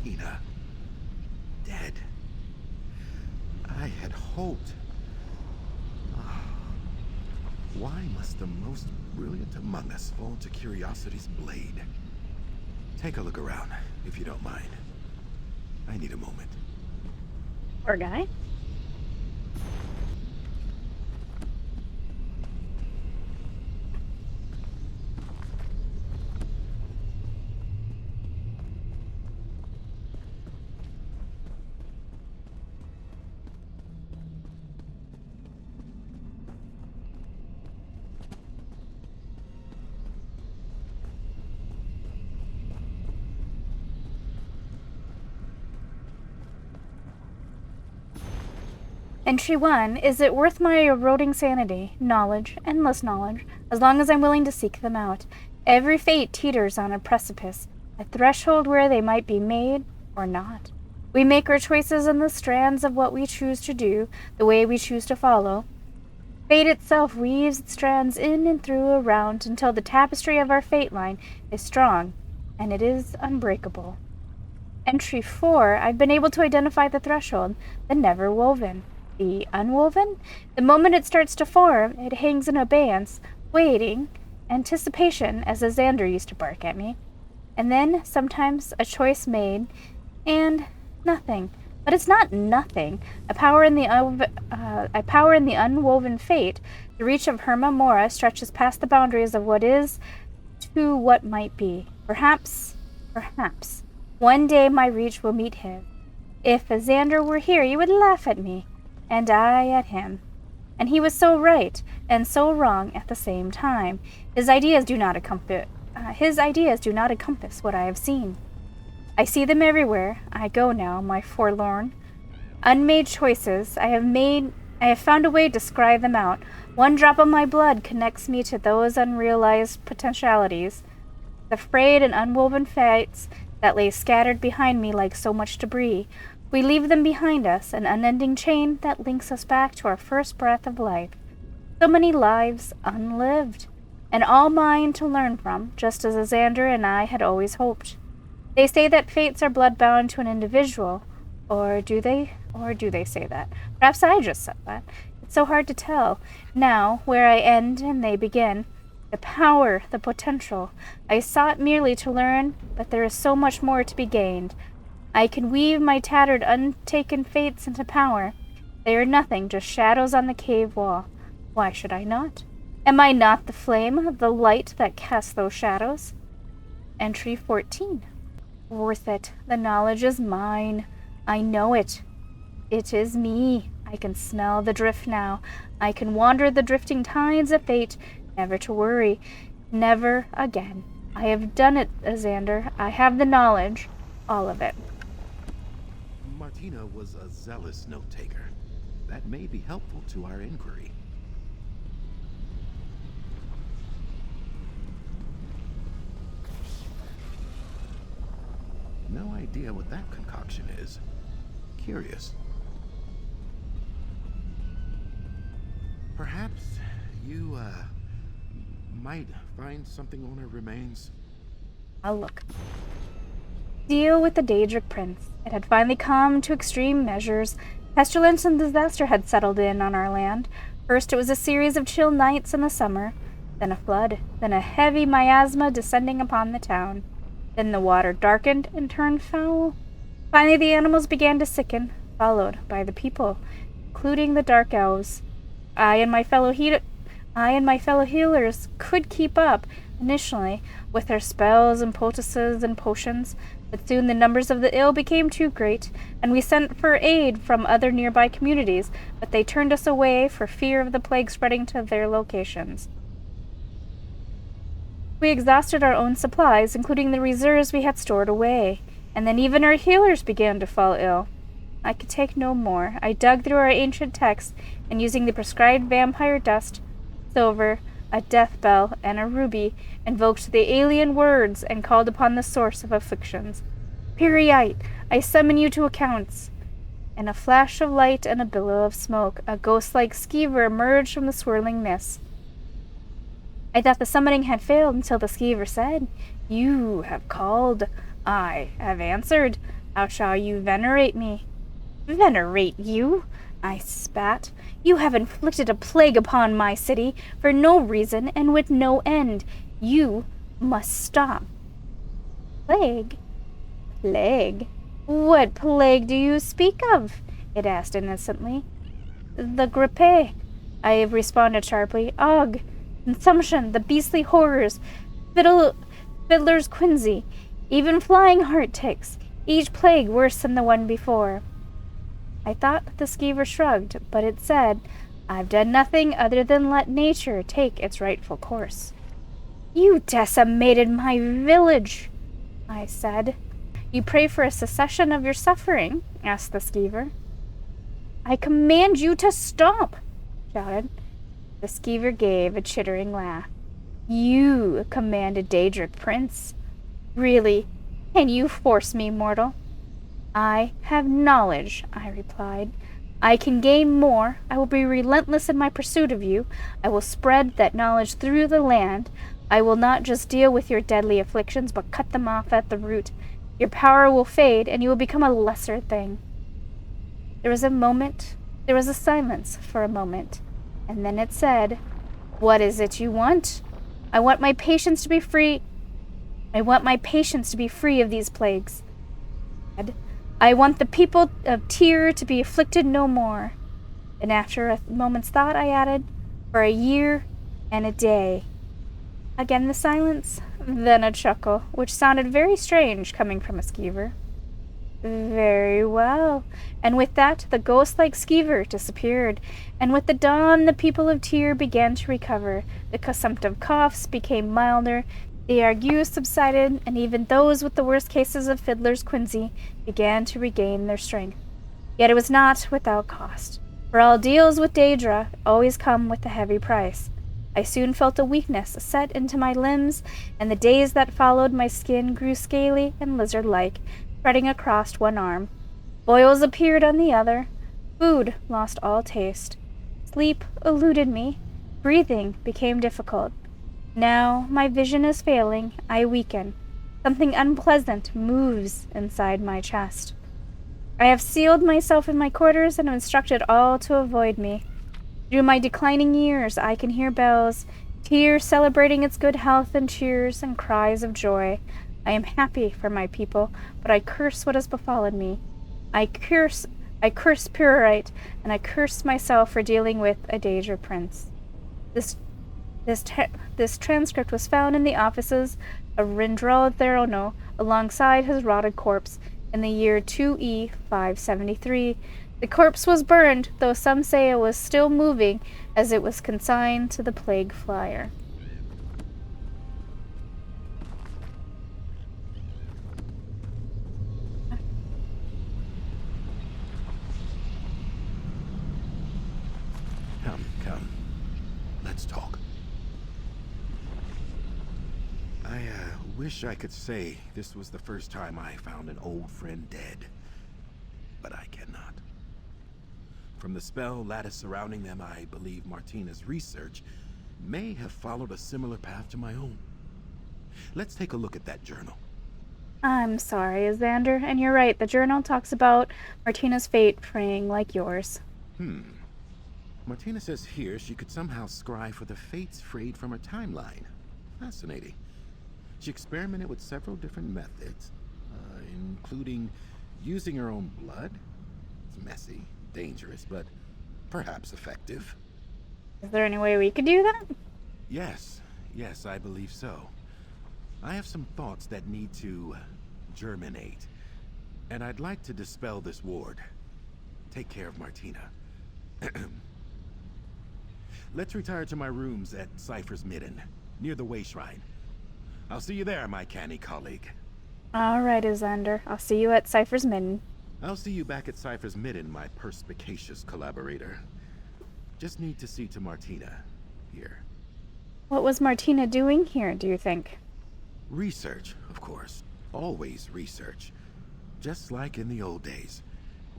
Martina. Dead. I had hoped. Ah, why must the most brilliant among us fall to curiosity's blade? Take a look around, if you don't mind. I need a moment. Poor guy. Entry 1. Is it worth my eroding sanity, knowledge, endless knowledge, as long as I'm willing to seek them out? Every fate teeters on a precipice, a threshold where they might be made or not. We make our choices in the strands of what we choose to do, the way we choose to follow. Fate itself weaves its strands in and through around until the tapestry of our fate line is strong, and it is unbreakable. Entry 4. I've been able to identify the threshold, the never woven. The unwoven? The moment it starts to form, it hangs in abeyance, waiting, anticipation, as a Xander used to bark at me. And then, sometimes, a choice made, and nothing. But it's not nothing. A power in the unwoven fate. The reach of Herma Mora stretches past the boundaries of what is to what might be. Perhaps, one day my reach will meet his. If a Xander were here, he would laugh at me. And I at him. And he was so right and so wrong at the same time. His ideas do not encompass what I have seen. I see them everywhere. I go now, my forlorn, unmade choices. I have found a way to scry them out. One drop of my blood connects me to those unrealized potentialities, the frayed and unwoven fates that lay scattered behind me like so much debris. We leave them behind us, an unending chain that links us back to our first breath of life. So many lives unlived, and all mine to learn from, just as Xander and I had always hoped. They say that fates are bloodbound to an individual, or do they say that? Perhaps I just said that. It's so hard to tell. Now, where I end and they begin, the power, the potential. I sought merely to learn, but there is so much more to be gained. I can weave my tattered, untaken fates into power. They are nothing, just shadows on the cave wall. Why should I not? Am I not the flame, the light that casts those shadows? Entry 14. Worth it. The knowledge is mine. I know it. It is me. I can smell the drift now. I can wander the drifting tides of fate, never to worry. Never again. I have done it, Xander. I have the knowledge. All of it. Martina was a zealous note-taker. That may be helpful to our inquiry. No idea what that concoction is. Curious. Perhaps you, might find something on her remains? I'll look. Deal with the Daedric Prince. It had finally come to extreme measures. Pestilence and disaster had settled in on our land. First it was a series of chill nights in the summer, then a flood, then a heavy miasma descending upon the town. Then the water darkened and turned foul. Finally the animals began to sicken, followed by the people, including the dark elves. I and my fellow healers could keep up, initially, with our spells and poultices and potions, but soon the numbers of the ill became too great, and we sent for aid from other nearby communities, but they turned us away for fear of the plague spreading to their locations. We exhausted our own supplies, including the reserves we had stored away, and then even our healers began to fall ill. I could take no more. I dug through our ancient texts, and using the prescribed vampire dust, silver, a death bell, and a ruby, invoked the alien words and called upon the source of afflictions. Periite, I summon you to accounts. In a flash of light and a billow of smoke, a ghost-like skeever emerged from the swirling mist. I thought the summoning had failed until the skeever said, "You have called. I have answered. How shall you venerate me? Venerate you? I spat. You have inflicted a plague upon my city for no reason and with no end. You must stop. Plague? Plague? What plague do you speak of? It asked innocently. The grippe, I responded sharply. Ugh, consumption, the beastly horrors, fiddler's quinsy, even flying heart ticks, each plague worse than the one before. I thought the skeever shrugged, but it said, I've done nothing other than let nature take its rightful course. You decimated my village, I said. You pray for a cessation of your suffering? Asked the skeever. I command you to stop, shouted. The skeever gave a chittering laugh. You commanded Daedric Prince. Really? Can you force me, mortal? I have knowledge, I replied. I can gain more. I will be relentless in my pursuit of you. I will spread that knowledge through the land. I will not just deal with your deadly afflictions, but cut them off at the root. Your power will fade, and you will become a lesser thing. There was a silence for a moment, and then it said, What is it you want? I want my patients to be free. I want my patients to be free of these plagues. I want the people of Tyr to be afflicted no more. And after a moment's thought, I added, For a year and a day. Again the silence, then a chuckle, which sounded very strange coming from a skeever. Very well. And with that, the ghost-like skeever disappeared, and with the dawn the people of Tyr began to recover. The consumptive coughs became milder, the ague subsided, and even those with the worst cases of fiddler's quinsy began to regain their strength. Yet it was not without cost, for all deals with Daedra always come with a heavy price. I soon felt a weakness set into my limbs, and the days that followed my skin grew scaly and lizard-like, spreading across one arm. Boils appeared on the other. Food lost all taste. Sleep eluded me. Breathing became difficult. Now my vision is failing. I weaken. Something unpleasant moves inside my chest. I have sealed myself in my quarters and have instructed all to avoid me. Through my declining years, I can hear bells, Tyr celebrating its good health and cheers and cries of joy. I am happy for my people, but I curse what has befallen me. I curse Purite, and I curse myself for dealing with a Daedra prince. This transcript was found in the offices of Rindral Therono alongside his rotted corpse in the year 2E 573. The corpse was burned, though some say it was still moving as it was consigned to the plague flyer. Come. Let's talk. I wish I could say this was the first time I found an old friend dead, but I cannot. From the spell lattice surrounding them, I believe Martina's research may have followed a similar path to my own. Let's take a look at that journal. I'm sorry, Xander, and you're right. The journal talks about Martina's fate fraying like yours. Martina says here she could somehow scry for the fates frayed from her timeline. Fascinating. She experimented with several different methods, including using her own blood. It's messy, dangerous, but perhaps effective. Is there any way we could do that? Yes, I believe so. I have some thoughts that need to germinate, and I'd like to dispel this ward. Take care of Martina. Let's retire to my rooms at Cypher's Midden, near the Way Shrine. I'll see you there, my canny colleague. All right, Xander. I'll see you at Cypher's Midden. I'll see you back at Cypher's Midden, my perspicacious collaborator. Just need to see to Martina here. What was Martina doing here, do you think? Research, of course. Always research. Just like in the old days.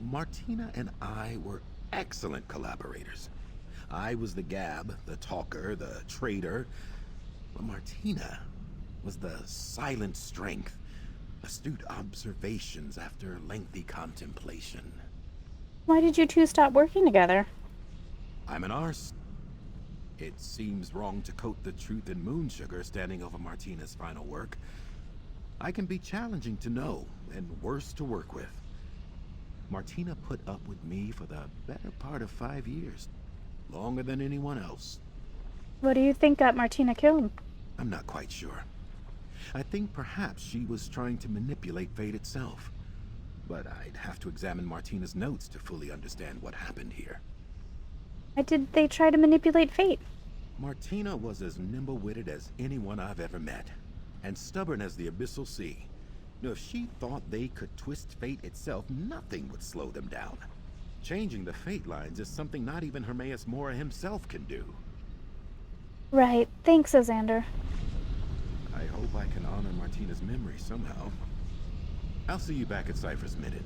Martina and I were excellent collaborators. I was the gab, the talker, the trader. But Martina was the silent strength, Astute observations after lengthy contemplation. Why did you two stop working together? I'm an arse. It seems wrong to coat the truth in moon sugar standing over Martina's final work. I can be challenging to know, and worse to work with. Martina put up with me for the better part of 5 years. Longer than anyone else. What do you think got Martina killed? I'm not quite sure. I think perhaps she was trying to manipulate fate itself. But I'd have to examine Martina's notes to fully understand what happened here. Why did they try to manipulate fate? Martina was as nimble-witted as anyone I've ever met, and stubborn as the abyssal sea. Now, if she thought they could twist fate itself, nothing would slow them down. Changing the fate lines is something not even Hermaeus Mora himself can do. Right. Thanks, Xander. I hope I can honor Martina's memory somehow. I'll see you back at Cypher's Minute.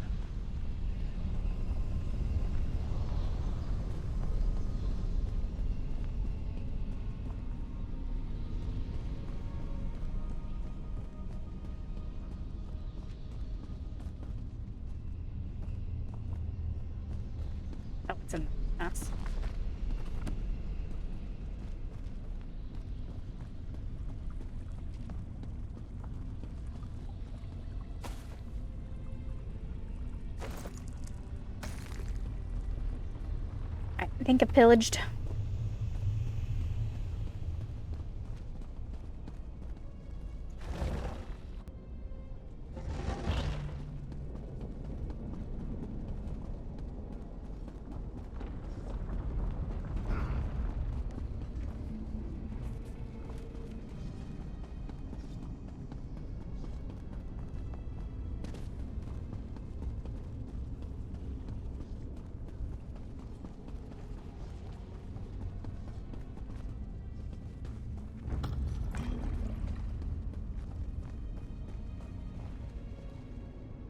Oh, it's in the mess. I think it pillaged.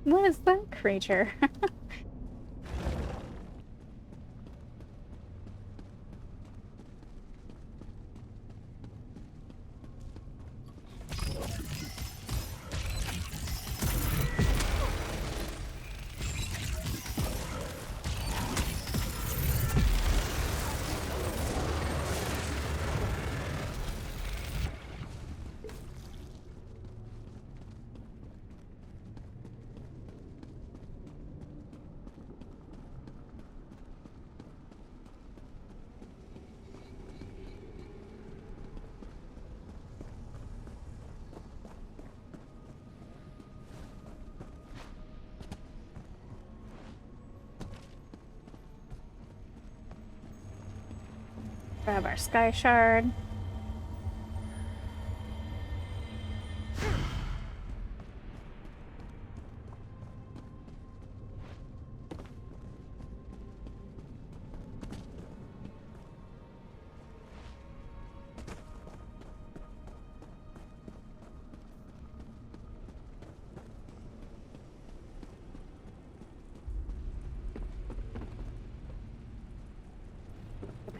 What is that creature? Grab our sky shard.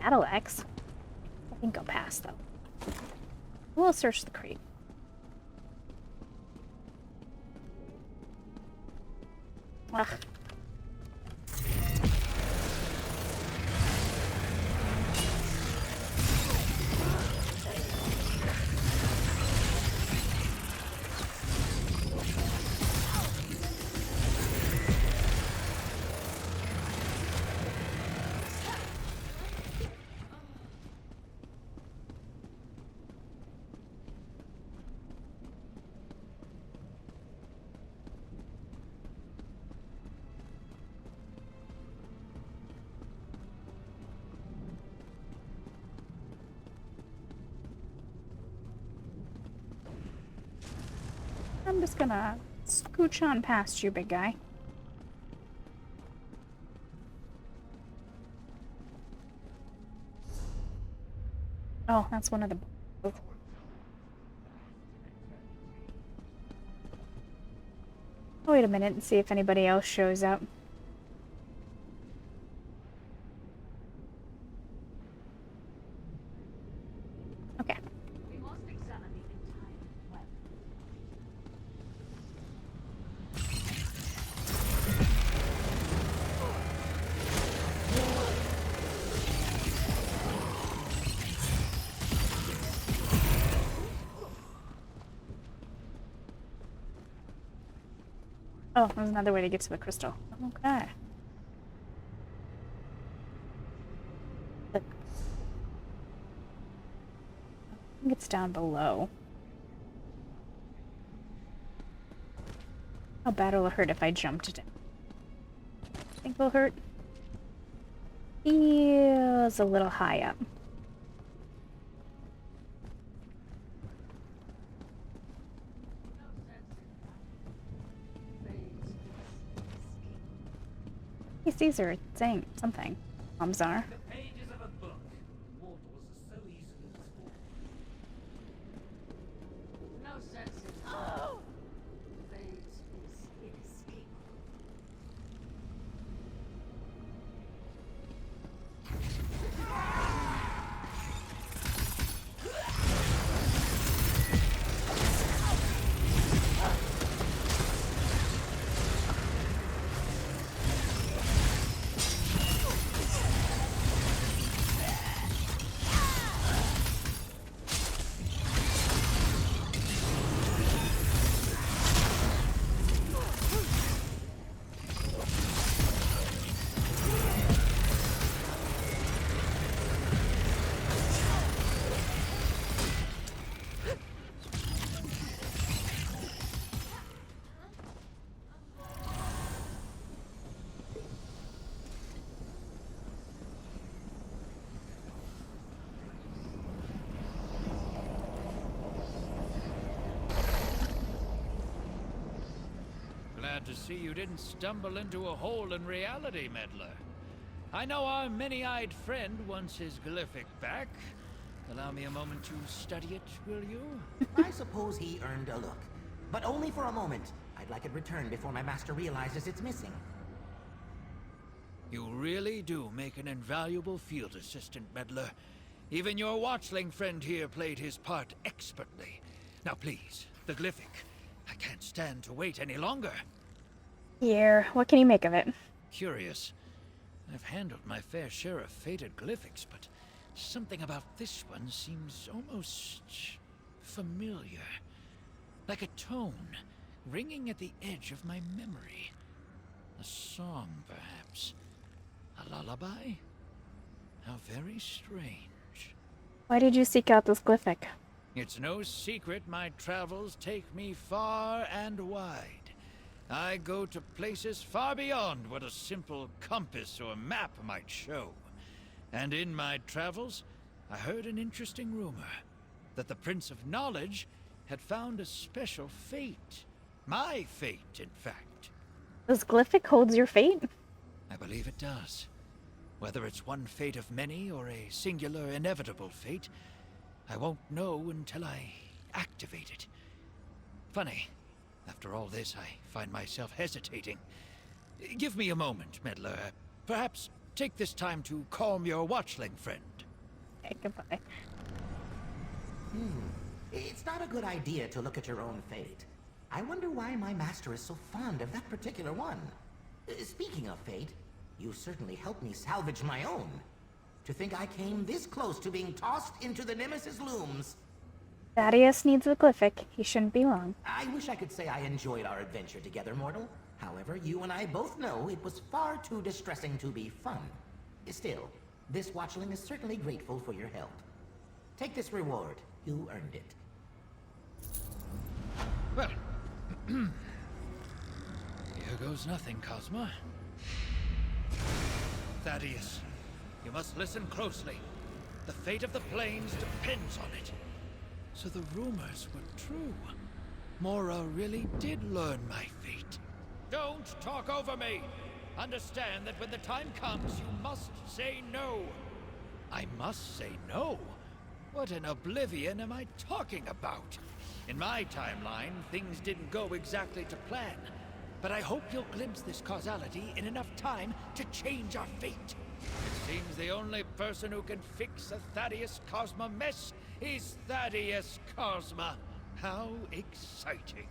Battle axe. I think I'll pass though. We'll search the crate. Ugh. I'm just gonna scooch on past you, big guy. Oh, that's one of the... Wait a minute and see if anybody else shows up. Okay. Oh, there's another way to get to the crystal. Okay. I think it's down below. How bad will it hurt if I jumped down? I think it'll hurt. Feels a little high up. Yes, these are saying something. Bombs are. The pages of a book. Mortals are so easily fooled. No sense in oh! Fate is inescapable. Glad to see you didn't stumble into a hole in reality, meddler. I know our many-eyed friend wants his glyphic back. Allow me a moment to study it, will you? I suppose he earned a look. But only for a moment. I'd like it returned before my master realizes it's missing. You really do make an invaluable field assistant, meddler. Even your watchling friend here played his part expertly. Now please, the glyphic. I can't stand to wait any longer. Here, what can you make of it? Curious. I've handled my fair share of fated glyphics, but something about this one seems almost familiar. Like a tone, ringing at the edge of my memory. A song, perhaps. A lullaby? How very strange. Why did you seek out this glyphic? It's no secret my travels take me far and wide. I go to places far beyond what a simple compass or map might show. And in my travels, I heard an interesting rumor. That the Prince of Knowledge had found a special fate. My fate, in fact. This glyphic holds your fate? I believe it does. Whether it's one fate of many or a singular inevitable fate, I won't know until I activate it. Funny, after all this, I find myself hesitating. Give me a moment, meddler. Perhaps take this time to calm your watchling friend. Okay, goodbye. It's not a good idea to look at your own fate. I wonder why my master is so fond of that particular one. Speaking of fate, you certainly helped me salvage my own. To think I came this close to being tossed into the Nemesis looms. Thaddeus needs the glyphic. He shouldn't be long. I wish I could say I enjoyed our adventure together, mortal. However, you and I both know it was far too distressing to be fun. Still, this watchling is certainly grateful for your help. Take this reward. You earned it. Well, here goes nothing, Cosma. Thaddeus, you must listen closely. The fate of the plains depends on it. So the rumors were true. Mora really did learn my fate. Don't talk over me! Understand that when the time comes, you must say no. I must say no? What in oblivion am I talking about? In my timeline, things didn't go exactly to plan. But I hope you'll glimpse this causality in enough time to change our fate. It seems the only person who can fix a Thaddeus Cosma mess is Thaddeus Cosma. How exciting.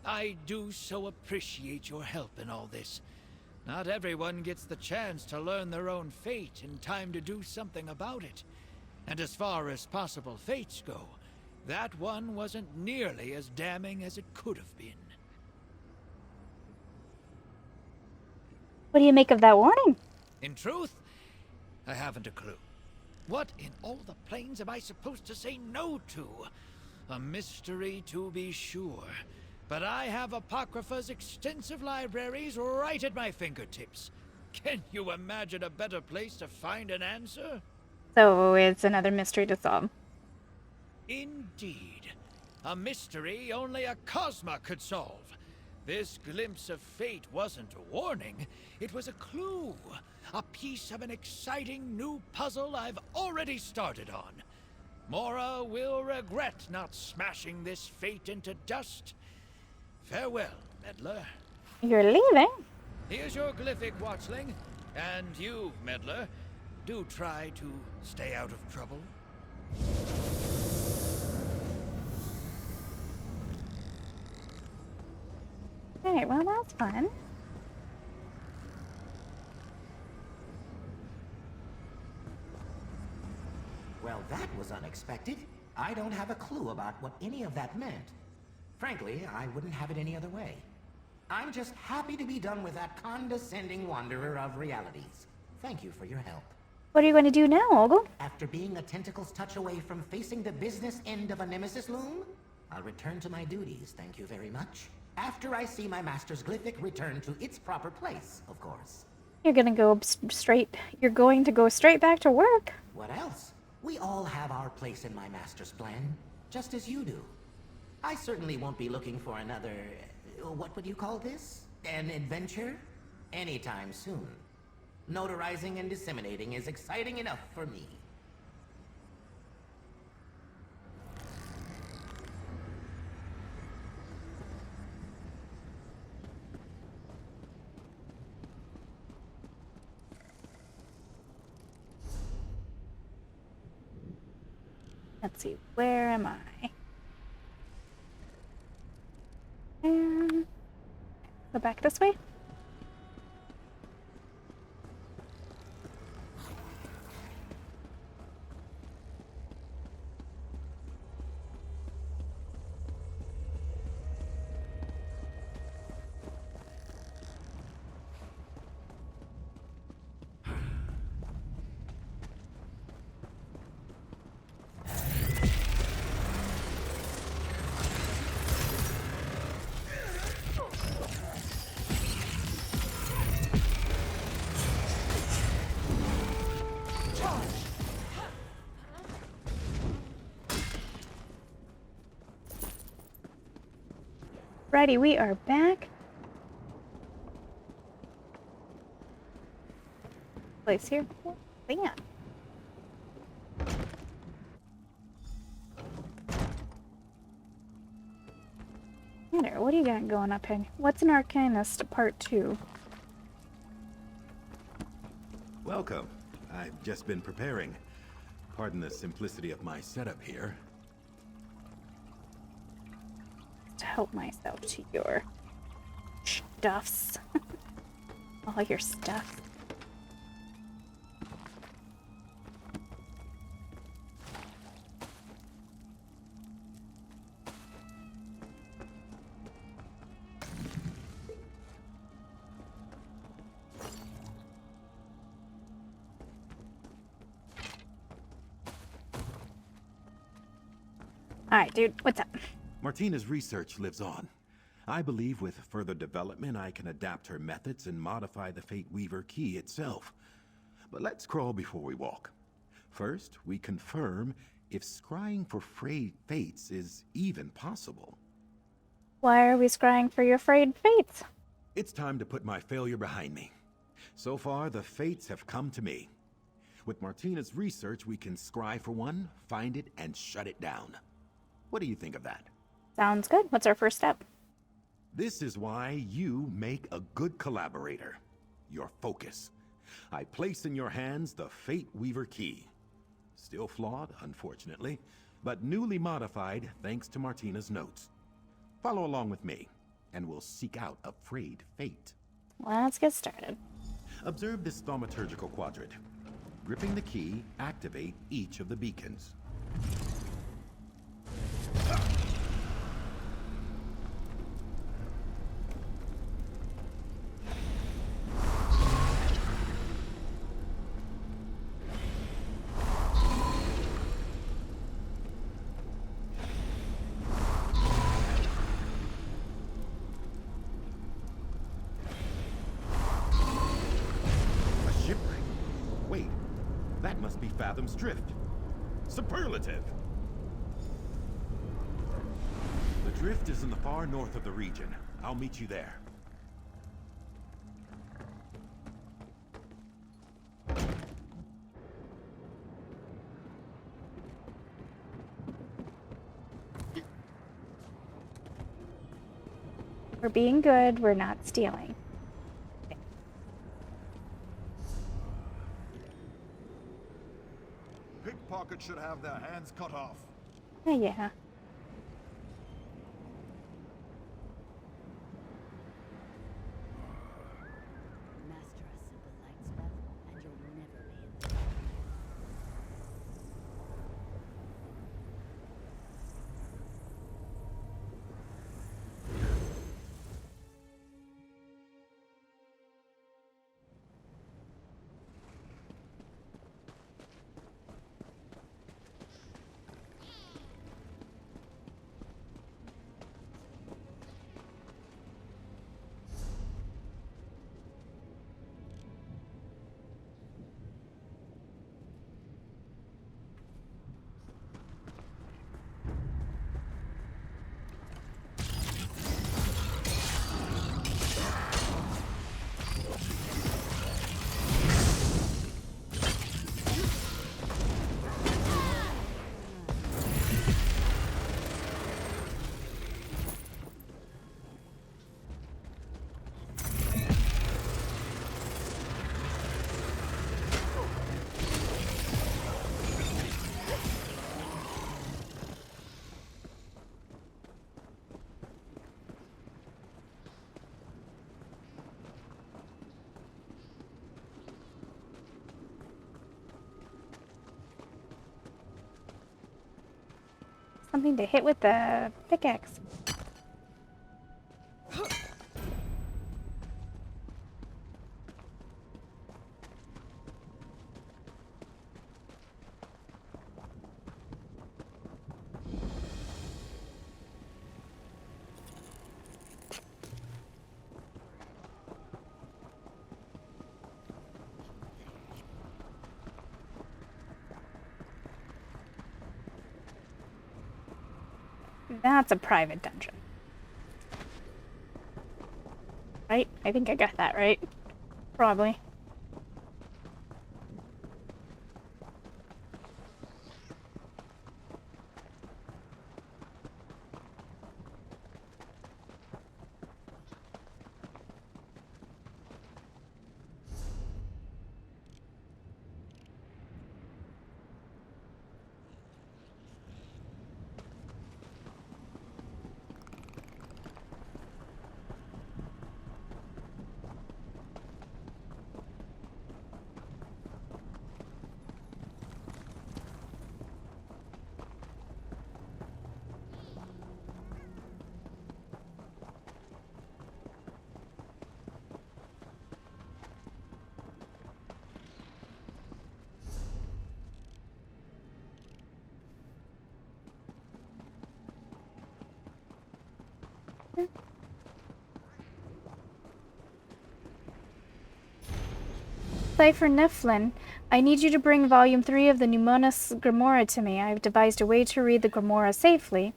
I do so appreciate your help in all this. Not everyone gets the chance to learn their own fate in time to do something about it. And as far as possible fates go, that one wasn't nearly as damning as it could have been. What do you make of that warning? In truth, I haven't a clue. What in all the planes am I supposed to say no to? A mystery to be sure. But I have Apocrypha's extensive libraries right at my fingertips. Can you imagine a better place to find an answer? So it's another mystery to solve. Indeed. A mystery only a Cosma could solve. This glimpse of fate wasn't a warning, it was a clue. A piece of an exciting new puzzle I've already started on. Mora will regret not smashing this fate into dust. Farewell, Meddler. You're leaving? Here's your glyphic, Watchling. And you, Meddler, do try to stay out of trouble. Alright, well, that's fun. Well, that was unexpected. I don't have a clue about what any of that meant. Frankly, I wouldn't have it any other way. I'm just happy to be done with that condescending wanderer of realities. Thank you for your help. What are you going to do now, Ogle? After being a tentacle's touch away from facing the business end of a nemesis loom, I'll return to my duties, thank you very much. After I see my master's glyphic return to its proper place, of course. You're going to go straight... You're going to go straight back to work? What else? We all have our place in my master's plan, just as you do. I certainly won't be looking for another... what would you call this? An adventure? Anytime soon. Notarizing and disseminating is exciting enough for me. Let's see, where am I? Go back this way? Righty, we are back. Place here. Yeah. There, what do you got going up here? What's an Arcanist Part 2? Welcome. I've just been preparing. Pardon the simplicity of my setup here. To help myself to your stuffs. All your stuff. Alright, dude, what's up? Martina's research lives on. I believe with further development I can adapt her methods and modify the Fate Weaver key itself. But let's crawl before we walk. First, we confirm if scrying for frayed fates is even possible. Why are we scrying for your frayed fates? It's time to put my failure behind me. So far, the fates have come to me. With Martina's research, we can scry for one, find it, and shut it down. What do you think of that? Sounds good. What's our first step? This is why you make a good collaborator. Your focus. I place in your hands the Fate Weaver key. Still flawed, unfortunately, but newly modified thanks to Martina's notes. Follow along with me, and we'll seek out a frayed fate. let's get started. Observe this thaumaturgical quadrant. Gripping the key, activate each of the beacons. Fathom's drift. Superlative! The drift is in the far north of the region. I'll meet you there. We're being good, we're not stealing. Pickpockets should have their hands cut off. Yeah. Master a simple light spell, and you'll never be in. Something to hit with the pickaxe. That's a private dungeon. Right? I think I got that right. Probably. Cipher Niflin, I need you to bring Volume 3 of the Numonis Grimoire to me. I have devised a way to read the Grimoire safely,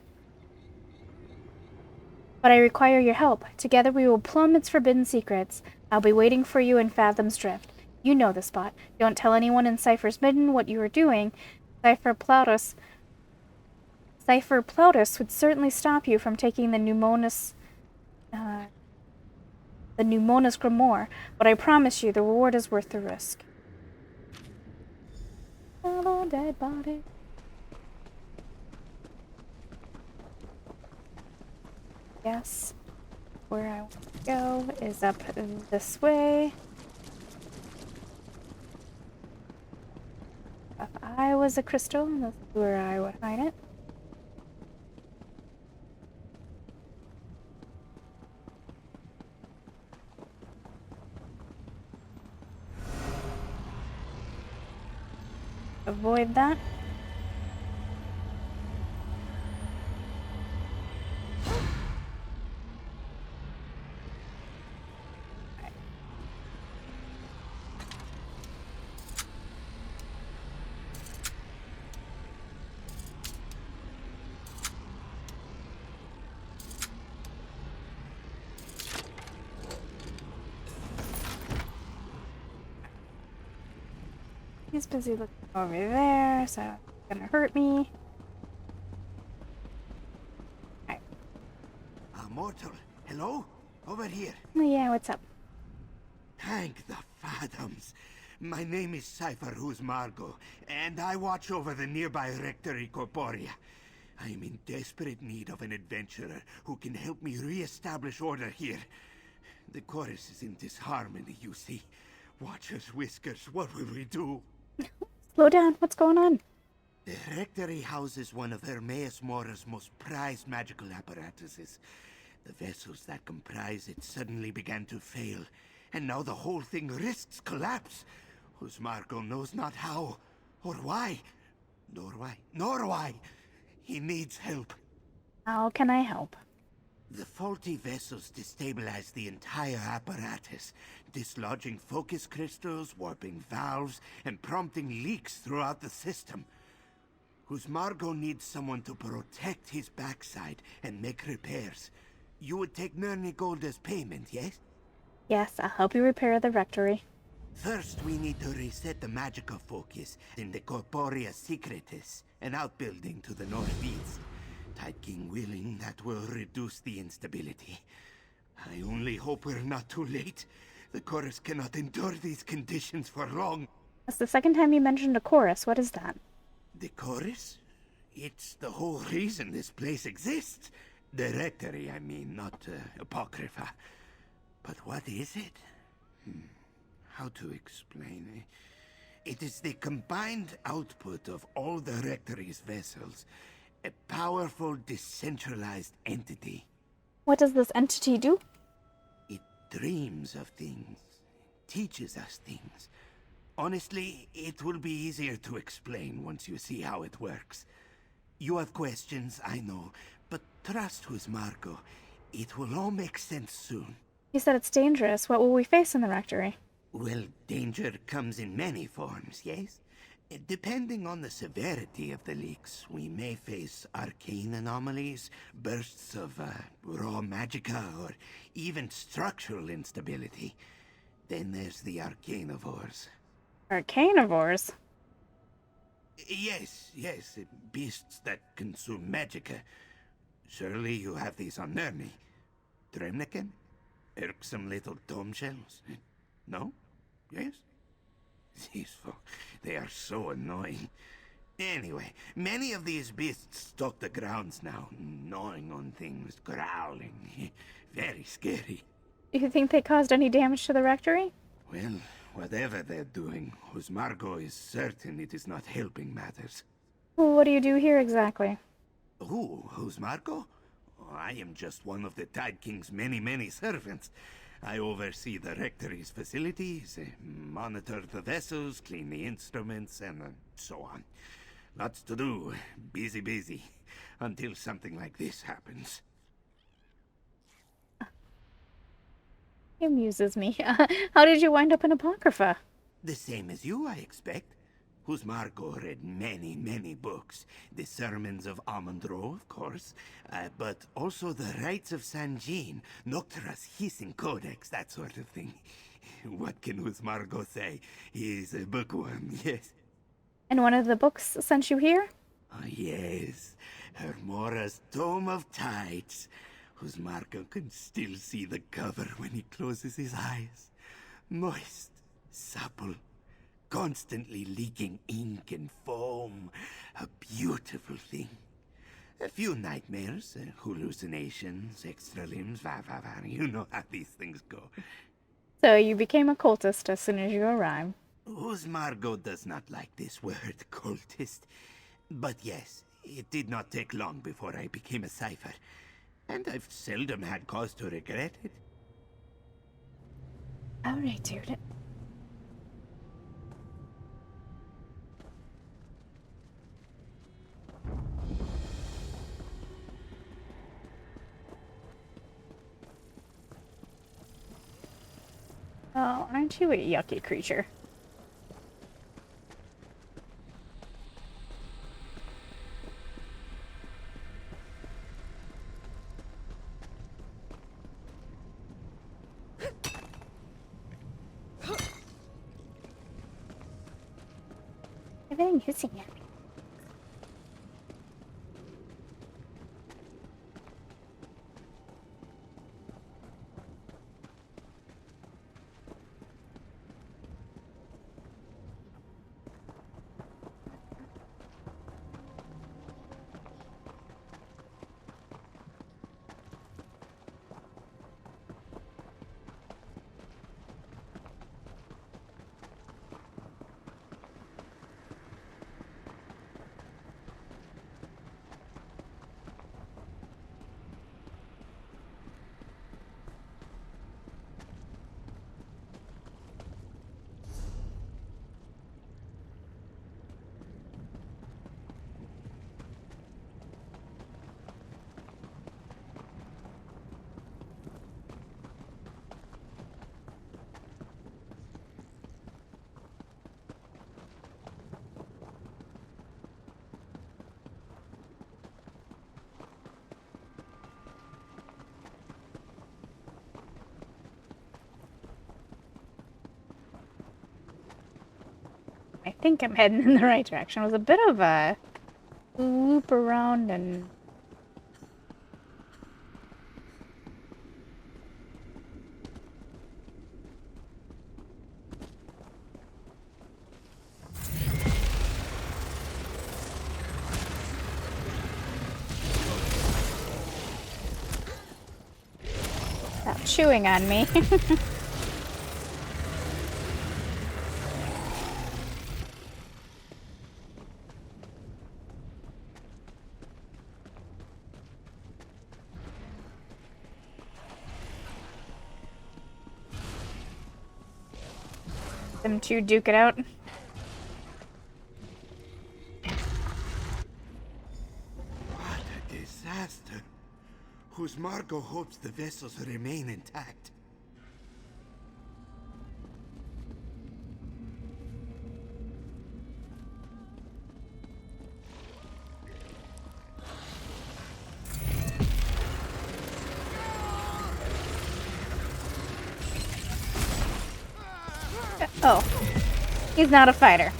but I require your help. Together we will plumb its forbidden secrets. I'll be waiting for you in Fathom's Drift. You know the spot. Don't tell anyone in Cipher's Midden what you are doing. Cipher Plautus would certainly stop you from taking the Numonis Grimoire, but I promise you the reward is worth the risk. Hello, dead body. Yes. where I want to go is up this way. If I was a crystal, this is where I would hide it. Avoid that. He's busy looking over there, so it's gonna hurt me. Alright. Mortal, hello? Over here. Oh, yeah, what's up? Thank the Fathoms. My name is Cypher Margo, and I watch over the nearby Rectory Corporea. I am in desperate need of an adventurer who can help me re-establish order here. The chorus is in disharmony, you see. Watchers, Whiskers, what will we do? Slow down, what's going on? The Rectory houses one of Hermaeus Mora's most prized magical apparatuses. The vessels that comprise it suddenly began to fail, and now the whole thing risks collapse. Margo knows not how, or why, nor why. He needs help. How can I help? The faulty vessels destabilize the entire apparatus, dislodging focus crystals, warping valves, and prompting leaks throughout the system. Margo needs someone to protect his backside and make repairs. You would take Nurni gold as payment, yes? Yes, I'll help you repair the rectory. First, we need to reset the magical focus in the Corporea Secretis, an outbuilding to the northeast. Tide King willing, that will reduce the instability. I only hope we're not too late. The chorus cannot endure these conditions for long. That's the second time you mentioned a chorus. What is that? The chorus? It's the whole reason this place exists. The Rectory, I mean, not Apocrypha. But what is it? How to explain it? It is the combined output of all the Rectory's vessels. A powerful, decentralized entity. What does this entity do? It dreams of things, teaches us things. Honestly, it will be easier to explain once you see how it works. You have questions, I know, but trust Margo. It will all make sense soon. You said it's dangerous. What will we face in the rectory? Well, danger comes in many forms, yes? Depending on the severity of the leaks, we may face arcane anomalies, bursts of raw magicka, or even structural instability. Then there's the Arcanivores. Arcanivores? Yes, beasts that consume magicka. Surely you have these on Nurni. Dremniken? Irksome little dome shells? No? Yes? These folk, they are so annoying. Anyway, many of these beasts stalk the grounds now, gnawing on things, growling. Very scary. Do you think they caused any damage to the rectory? Well, whatever they're doing, Margo is certain it is not helping matters. Well, what do you do here exactly? Who? Margo? I am just one of the Tide King's many servants. I oversee the Rectory's facilities, monitor the vessels, clean the instruments, and so on. Lots to do. Busy. Until something like this happens. It amuses me. How did you wind up in Apocrypha? The same as you, I expect. Margo read many books. The Sermons of Amandro, of course, but also the Rites of San Jean, Noctura's Hissing Codex, that sort of thing. What can Margo say? He's a bookworm, yes. And one of the books sent you here? Oh, yes. Hermora's Tome of Tides. Margo can still see the cover when he closes his eyes. Moist, supple, constantly leaking ink and foam. A beautiful thing. A few nightmares, hallucinations, extra limbs, you know how these things go. So you became a cultist as soon as you arrived. Whose Margot does not like this word, cultist. But yes, it did not take long before I became a cipher. And I've seldom had cause to regret it. Alright, dude. Oh, aren't you a yucky creature? Everything hissing at me. I think I'm heading in the right direction. It was a bit of a loop around and... Stop chewing on me. Them two duke it out. What a disaster. Whose Margot hopes the vessels remain intact. Oh, he's not a fighter.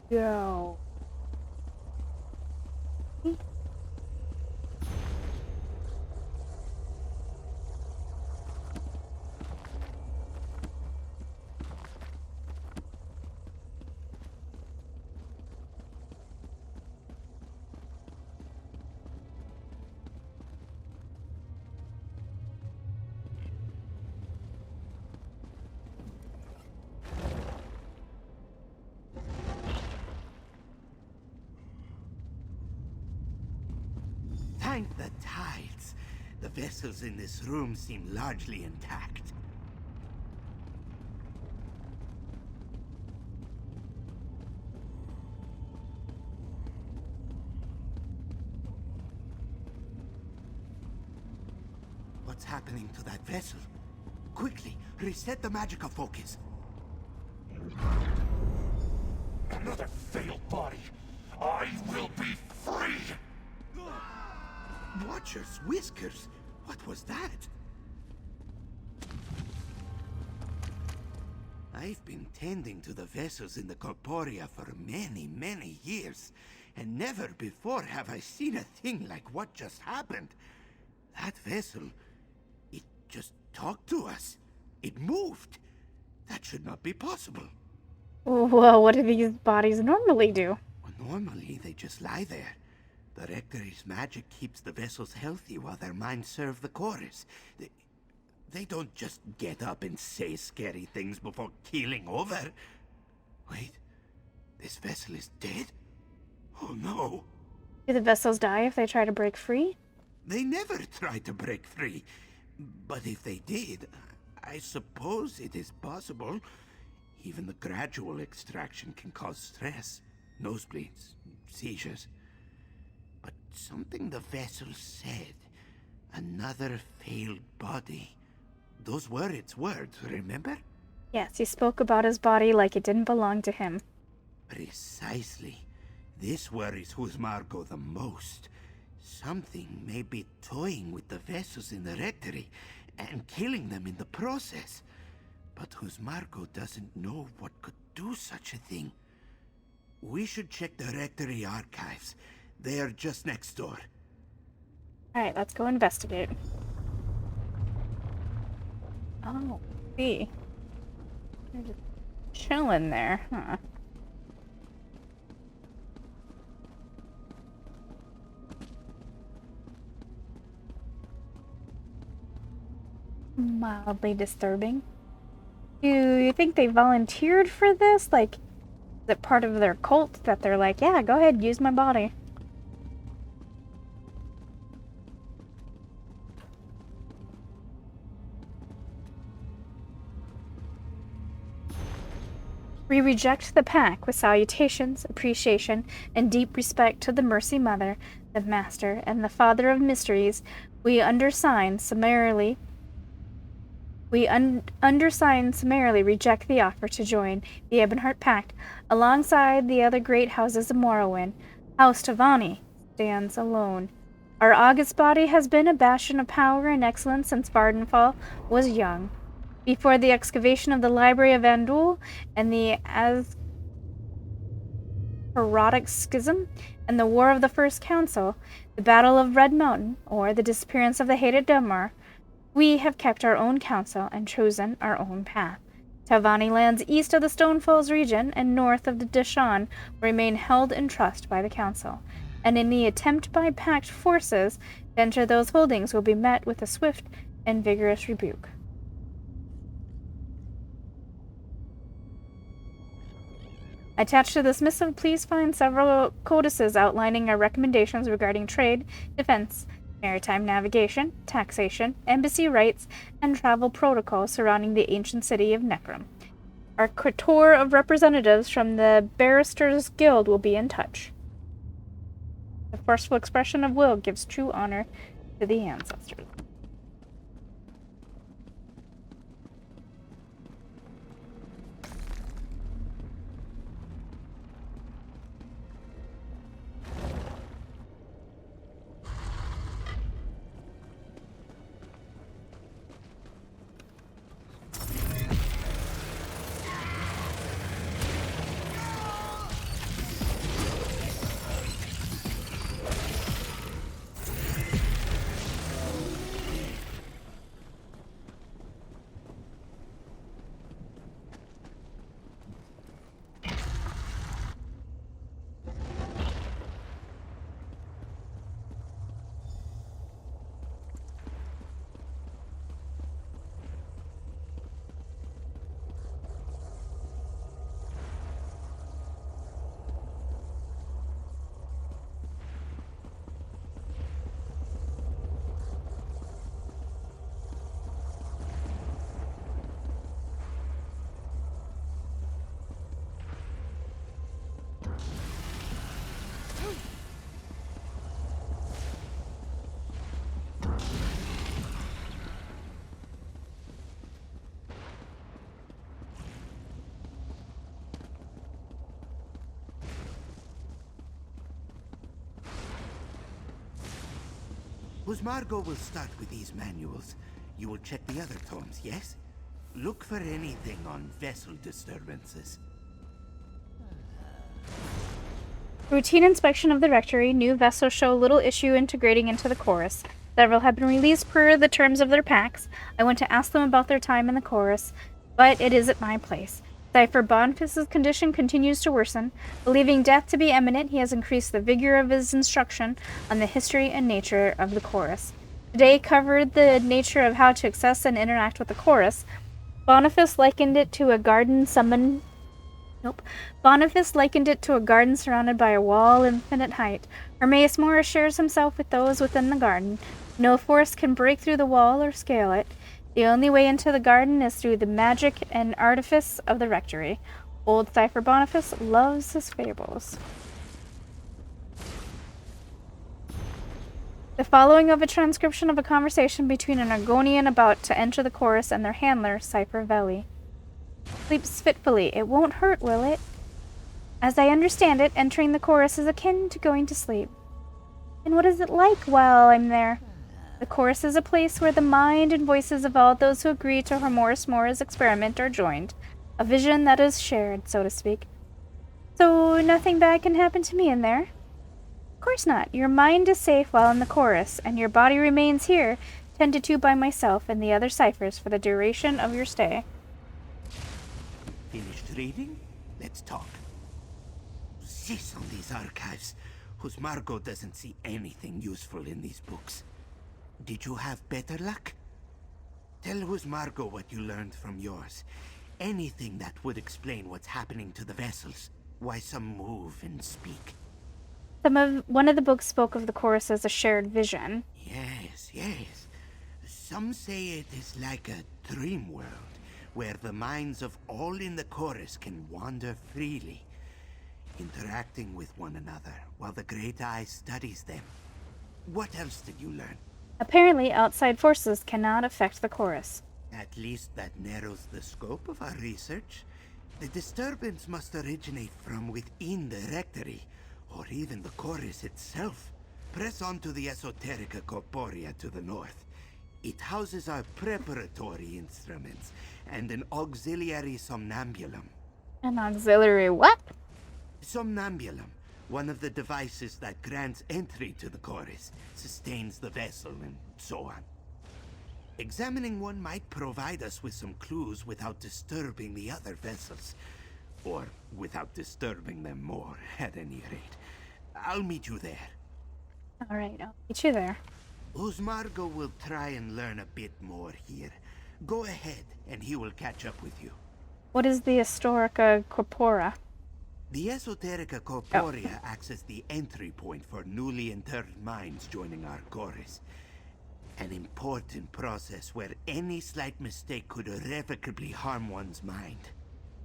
Go. Thank the tides. The vessels in this room seem largely intact. What's happening to that vessel? Quickly, reset the magical focus. Another failed body. I will be free! Watcher's whiskers? What was that? I've been tending to the vessels in the Corporea for many, many years, and never before have I seen a thing like what just happened. That vessel, it just talked to us. It moved. That should not be possible. Well, what do these bodies normally do? Well, normally, they just lie there. The Rectory's magic keeps the vessels healthy while their minds serve the chorus. They don't just get up and say scary things before keeling over. Wait, this vessel is dead? Oh no. Do the vessels die if they try to break free? They never try to break free. But if they did, I suppose it is possible. Even the gradual extraction can cause stress, nosebleeds, seizures. But something the vessel said, another failed body. Those were its words, remember? Yes, he spoke about his body like it didn't belong to him. Precisely. This worries Margot the most. Something may be toying with the vessels in the Rectory and killing them in the process. But Margot doesn't know what could do such a thing. We should check the Rectory archives. They are just next door. Alright, let's go investigate. Oh, see. They're just chilling there, huh? Mildly disturbing. Do you think they volunteered for this? Like, is it part of their cult that they're like, yeah, go ahead, use my body? We reject the pack with salutations, appreciation, and deep respect to the Mercy Mother, the Master, and the Father of Mysteries. We undersign summarily reject the offer to join the Ebonheart Pact alongside the other great houses of Morrowind. House Telvanni stands alone. Our august body has been a bastion of power and excellence since Vardenfall was young. Before the excavation of the Library of Andul and the Ascribed Schism and the War of the First Council, the Battle of Red Mountain, or the disappearance of the hated Dunmar, we have kept our own counsel and chosen our own path. Telvanni lands east of the Stonefalls region and north of the Deshan remain held in trust by the Council, and any attempt by Pact forces to enter those holdings will be met with a swift and vigorous rebuke. Attached to this missive, please find several codices outlining our recommendations regarding trade, defense, maritime navigation, taxation, embassy rights, and travel protocols surrounding the ancient city of Necrom. Our couture of representatives from the Barristers Guild will be in touch. The forceful expression of will gives true honor to the ancestors. Margot will start with these manuals. You will check the other tomes, yes? Look for anything on vessel disturbances. Routine inspection of the Rectory. New vessels show little issue integrating into the chorus. Several have been released per the terms of their pacts. I went to ask them about their time in the chorus, but it isn't my place. Cypher Boniface's condition continues to worsen. Believing death to be imminent, he has increased the vigor of his instruction on the history and nature of the chorus. Today covered the nature of how to access and interact with the chorus. Boniface likened it to a garden summoned. Boniface likened it to a garden surrounded by a wall of infinite height. Hermaeus Mora shares himself with those within the garden. No force can break through the wall or scale it. The only way into the garden is through the magic and artifice of the Rectory. Old Cypher Boniface loves his fables. The following of a transcription of a conversation between an Argonian about to enter the chorus and their handler, Cypher Veli. Sleeps fitfully. It won't hurt, will it? As I understand it, entering the chorus is akin to going to sleep. And what is it like while I'm there? The chorus is a place where the mind and voices of all those who agree to Hermaeus Mora's experiment are joined. A vision that is shared, so to speak. So nothing bad can happen to me in there? Of course not. Your mind is safe while in the chorus, and your body remains here, tended to by myself and the other ciphers for the duration of your stay. Finished reading? Let's talk. Cease on these archives, whose Margot doesn't see anything useful in these books. Did you have better luck? Tell who's Margot what you learned from yours. Anything that would explain what's happening to the vessels. Why some move and speak. One of the books spoke of the chorus as a shared vision. Yes, yes. Some say it is like a dream world, where the minds of all in the chorus can wander freely, interacting with one another while the Great Eye studies them. What else did you learn? Apparently, outside forces cannot affect the chorus. At least that narrows the scope of our research. The disturbance must originate from within the Rectory, or even the chorus itself. Press on to the Esoterica Corporea to the north. It houses our preparatory instruments and an auxiliary somnambulum. An auxiliary what? Somnambulum, one of the devices that grants entry to the chorus, sustains the vessel, and so on. Examining one might provide us with some clues without disturbing the other vessels. Or without disturbing them more, at any rate. I'll meet you there. Alright, I'll meet you there. Margot will try and learn a bit more here. Go ahead, and he will catch up with you. What is the Historica Corpora? The Esoterica Corporea acts as the entry point for newly interred minds joining our chorus. An important process where any slight mistake could irrevocably harm one's mind.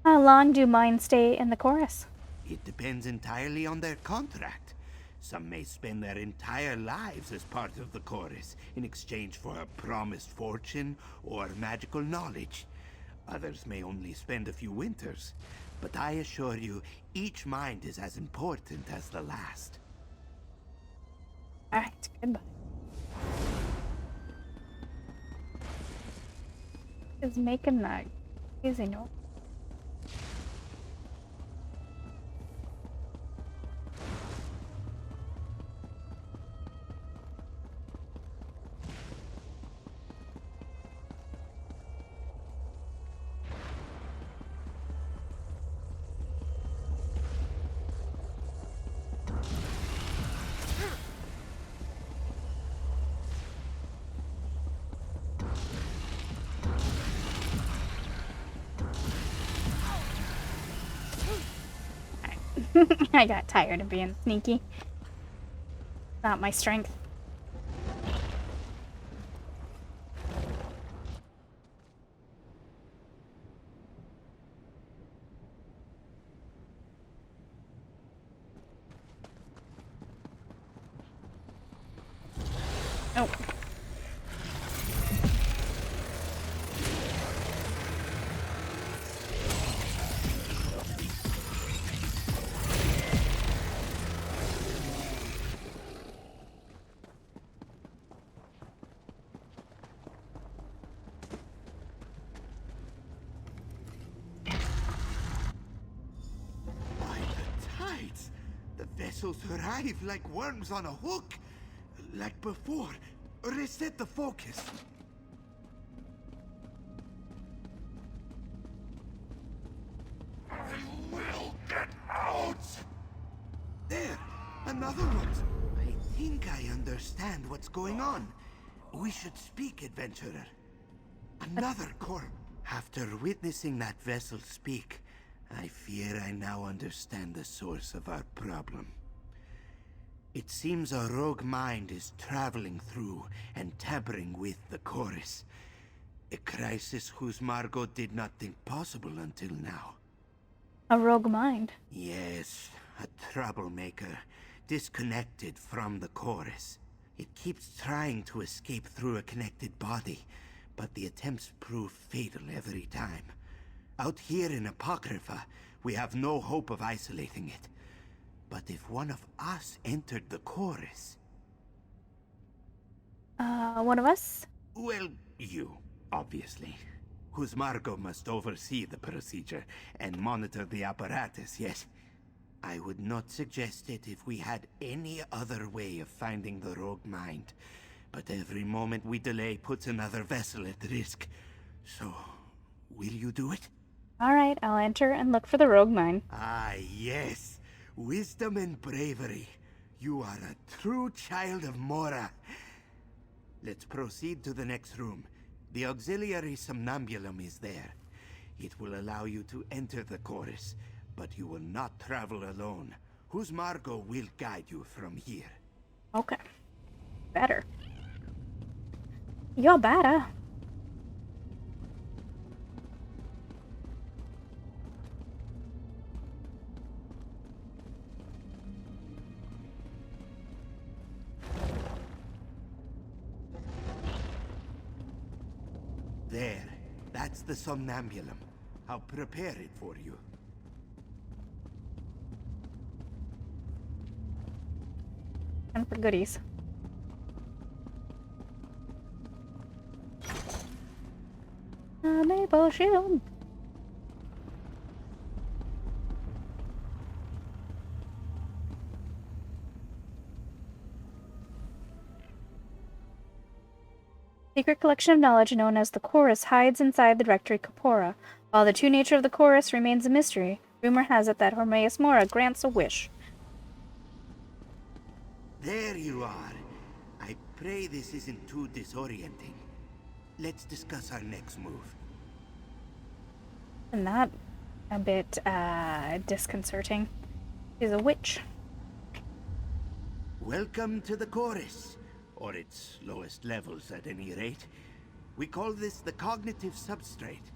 How long do minds stay in the chorus? It depends entirely on their contract. Some may spend their entire lives as part of the chorus in exchange for a promised fortune or magical knowledge. Others may only spend a few winters. But I assure you, each mind is as important as the last. Alright, goodbye. Is making that crazy noise. I got tired of being sneaky. Not my strength. Oh. vessels arrive like worms on a hook. Like before. Reset the focus. I will get out! There! Another one! I think I understand what's going on. We should speak, adventurer. Another corp. After witnessing that vessel speak, I fear I now understand the source of our problem. It seems a rogue mind is traveling through and tampering with the chorus. A crisis whose Margot did not think possible until now. A rogue mind. Yes, a troublemaker, disconnected from the chorus. It keeps trying to escape through a connected body, but the attempts prove fatal every time. Out here in Apocrypha, we have no hope of isolating it. But if one of us entered the chorus... One of us? Well, you, obviously. Whose Margot must oversee the procedure and monitor the apparatus, yes? I would not suggest it if we had any other way of finding the rogue mind. But every moment we delay puts another vessel at risk. So, will you do it? Alright, I'll enter and look for the rogue mind. Ah, yes. Wisdom and bravery. You are a true child of Mora. Let's proceed to the next room. The auxiliary somnambulum is there. It will allow you to enter the chorus, but you will not travel alone. Whose Margot will guide you from here. Okay. Better. You're better. There. That's the somnambulum. I'll prepare it for you. And for goodies. A maple shield. Secret collection of knowledge known as the Chorus hides inside the Rectory Corporea. While the true nature of the Chorus remains a mystery, rumor has it that Hermaeus Mora grants a wish. There you are. I pray this isn't too disorienting. Let's discuss our next move. Isn't that a bit, disconcerting? She's a witch. Welcome to the chorus, or its lowest levels at any rate. We call this the cognitive substrate.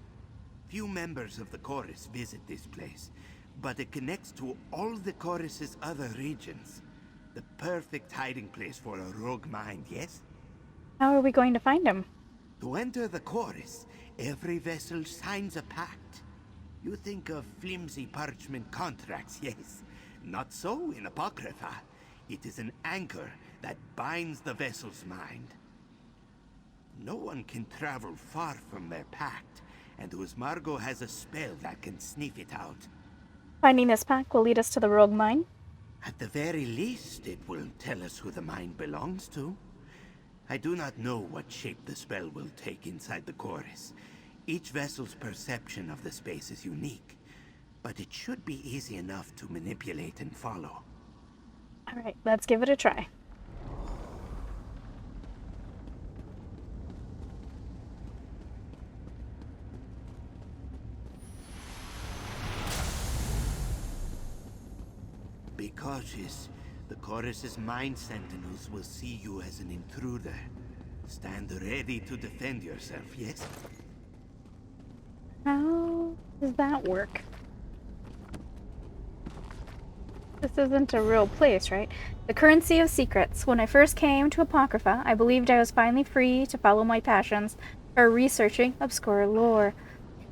Few members of the chorus visit this place, but it connects to all the chorus's other regions. The perfect hiding place for a rogue mind, yes? How are we going to find him? To enter the chorus, every vessel signs a pact. You think of flimsy parchment contracts, yes? Not so in Apocrypha. It is an anchor that binds the vessel's mind. No one can travel far from their pact, and whose Margot has a spell that can sniff it out. Finding this pack will lead us to the rogue mine? At the very least, it will tell us who the mind belongs to. I do not know what shape the spell will take inside the chorus. Each vessel's perception of the space is unique, but it should be easy enough to manipulate and follow. Alright, let's give it a try. Be cautious. The chorus's mind sentinels will see you as an intruder. Stand ready to defend yourself, yes? How does that work? This isn't a real place, right? The currency of secrets. When I first came to Apocrypha, I believed I was finally free to follow my passions for researching obscure lore.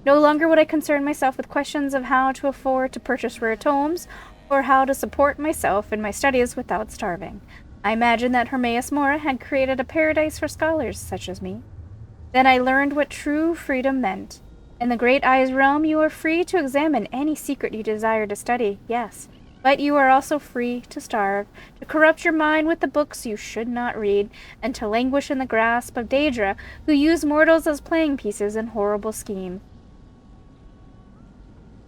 No longer would I concern myself with questions of how to afford to purchase rare tomes, or how to support myself in my studies without starving. I imagined that Hermaeus Mora had created a paradise for scholars such as me. Then I learned what true freedom meant. In the Great Eyes realm, you are free to examine any secret you desire to study, yes. But you are also free to starve, to corrupt your mind with the books you should not read, and to languish in the grasp of Daedra, who use mortals as playing pieces in horrible schemes.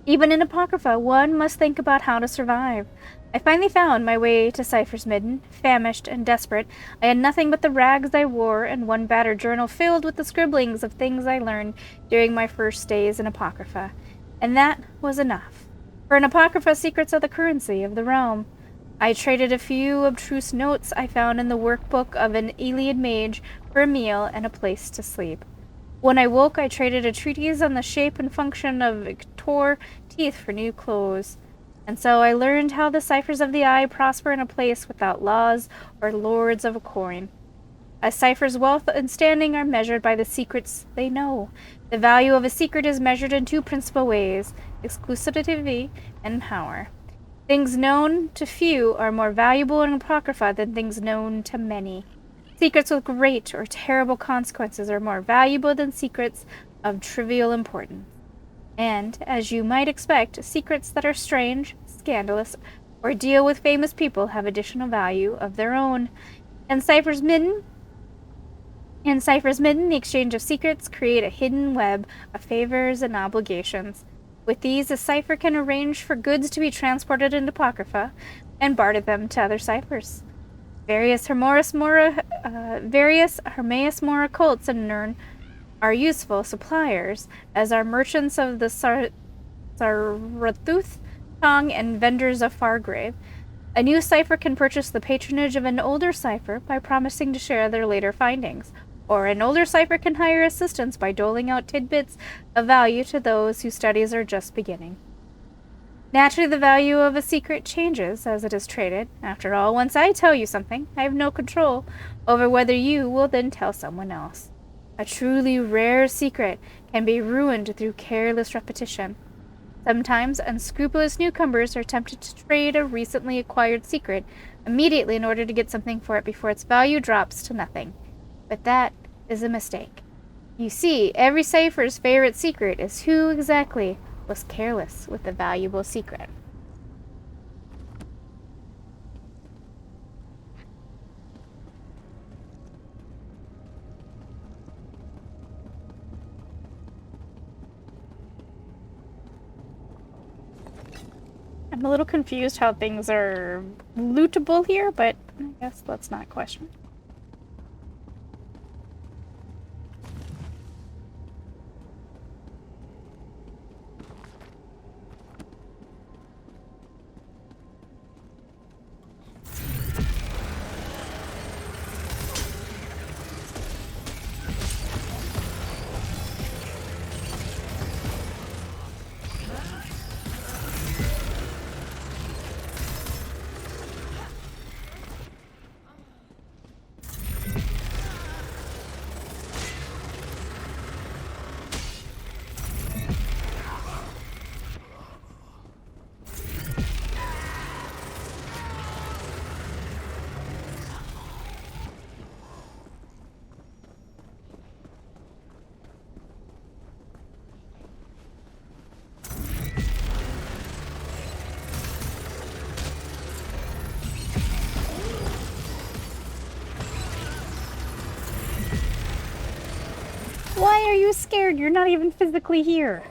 Even in Apocrypha, one must think about how to survive. I finally found my way to Cypher's Midden, famished and desperate. I had nothing but the rags I wore and one battered journal filled with the scribblings of things I learned during my first days in Apocrypha. And that was enough. For in Apocrypha, secrets are the currency of the realm. I traded a few abstruse notes I found in the workbook of an Iliad mage for a meal and a place to sleep. When I woke, I traded a treatise on the shape and function of Victor teeth for new clothes. And so I learned how the ciphers of the eye prosper in a place without laws or lords of a coin. A cipher's wealth and standing are measured by the secrets they know. The value of a secret is measured in two principal ways: exclusivity and power. Things known to few are more valuable in Apocrypha than things known to many. Secrets with great or terrible consequences are more valuable than secrets of trivial importance. And, as you might expect, secrets that are strange, scandalous, or deal with famous people have additional value of their own. In Cypher's Midden, the exchange of secrets create a hidden web of favors and obligations. With these, a cipher can arrange for goods to be transported into Apocrypha and barter them to other ciphers. Various Hermaeus Mora cults in Nirn are useful suppliers, as are merchants of the Sarathuth tongue and vendors of Fargrave. A new cipher can purchase the patronage of an older cipher by promising to share their later findings, or an older cipher can hire assistance by doling out tidbits of value to those whose studies are just beginning. Naturally, the value of a secret changes as it is traded. After all, once I tell you something, I have no control over whether you will then tell someone else. A truly rare secret can be ruined through careless repetition. Sometimes unscrupulous newcomers are tempted to trade a recently acquired secret immediately in order to get something for it before its value drops to nothing. But that is a mistake. You see, every cipher's favorite secret is who exactly was careless with the valuable secret. I'm a little confused how things are lootable here, but I guess let's not question. Why are you scared? You're not even physically here.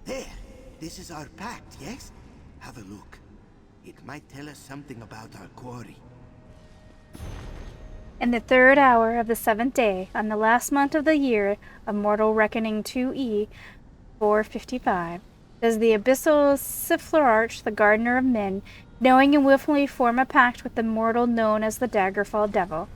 There! This is our pact, yes? Have a look. It might tell us something about our quarry. In the 3rd hour of the 7th day, on the last month of the year of mortal reckoning 2E 455, does the abyssal Sifflerarch, the gardener of men, knowing and willfully form a pact with the mortal known as the Daggerfall Devil.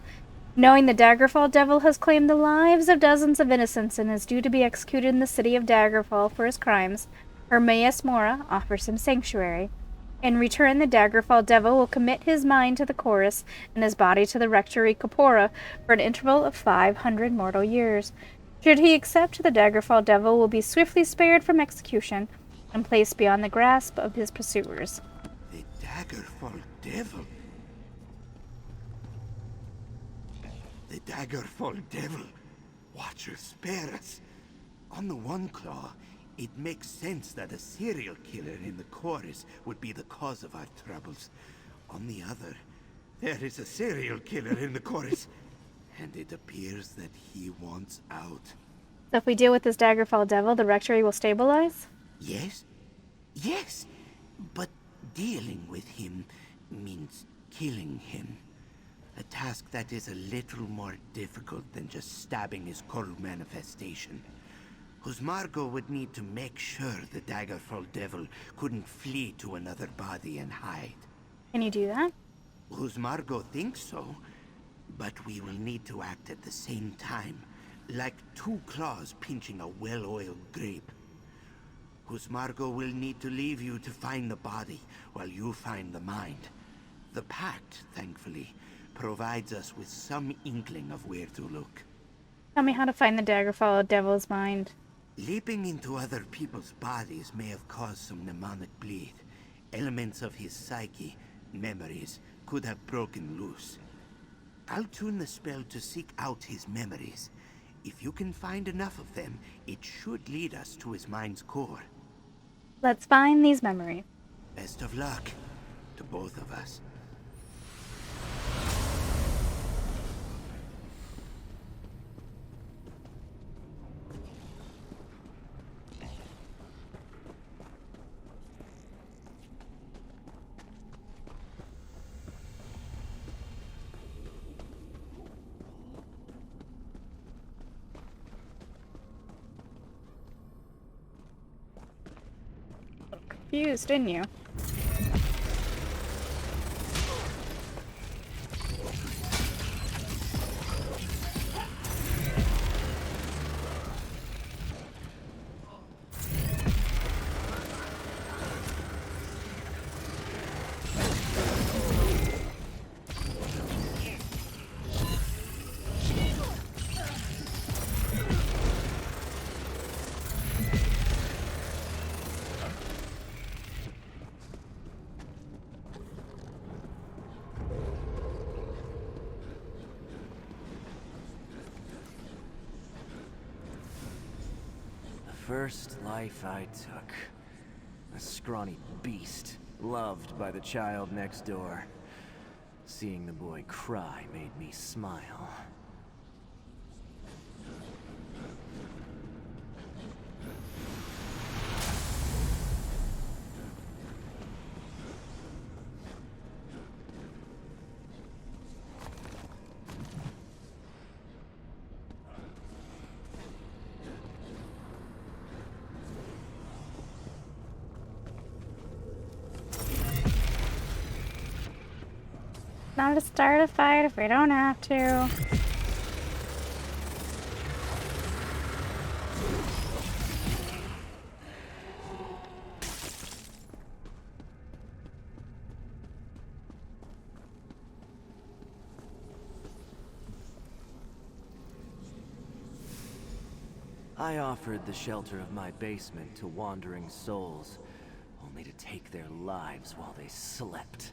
Knowing the Daggerfall Devil has claimed the lives of dozens of innocents and is due to be executed in the city of Daggerfall for his crimes, Hermaeus Mora offers him sanctuary. In return, the Daggerfall Devil will commit his mind to the chorus and his body to the Rectory Corporea for an interval of 500 mortal years. Should he accept, the Daggerfall Devil will be swiftly spared from execution and placed beyond the grasp of his pursuers. The Daggerfall Devil? The Daggerfall Devil. Watcher, spare us. On the one claw, it makes sense that a serial killer in the chorus would be the cause of our troubles. On the other, there is a serial killer in the chorus, and it appears that he wants out. So if we deal with this Daggerfall Devil, the Rectory will stabilize? Yes? Yes! But dealing with him means killing him. A task that is a little more difficult than just stabbing his cold manifestation. Margot would need to make sure the Daggerfall Devil couldn't flee to another body and hide. Can you do that? Margot thinks so, but we will need to act at the same time, like two claws pinching a well-oiled grape. Margot will need to leave you to find the body while you find the mind. The pact, thankfully, provides us with some inkling of where to look. Tell me how to find the Daggerfall Devil's mind. Leaping into other people's bodies may have caused some mnemonic bleed. Elements of his psyche, memories, could have broken loose. I'll tune the spell to seek out his memories. If you can find enough of them, it should lead us to his mind's core. Let's find these memories. Best of luck to both of us. Confused, didn't you? First life I took. A scrawny beast, loved by the child next door. Seeing the boy cry made me smile. Not to start a fight if we don't have to. I offered the shelter of my basement to wandering souls, only to take their lives while they slept.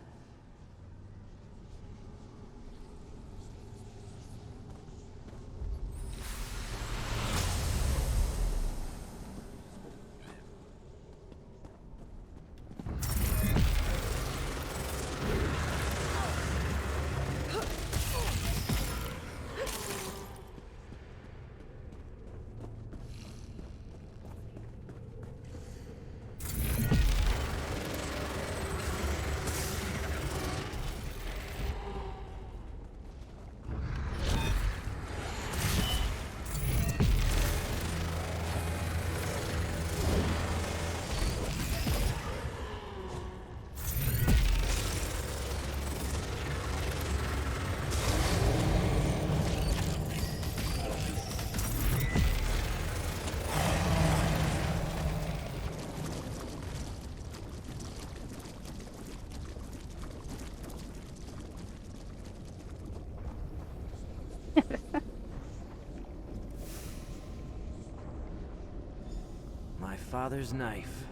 My father's knife.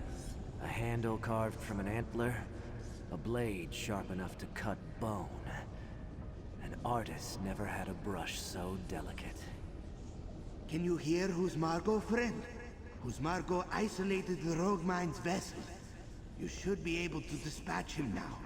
A handle carved from an antler. A blade sharp enough to cut bone. An artist never had a brush so delicate. Can you hear who's Margot, friend? Who's Margot isolated the rogue mind's vessel. You should be able to dispatch him now.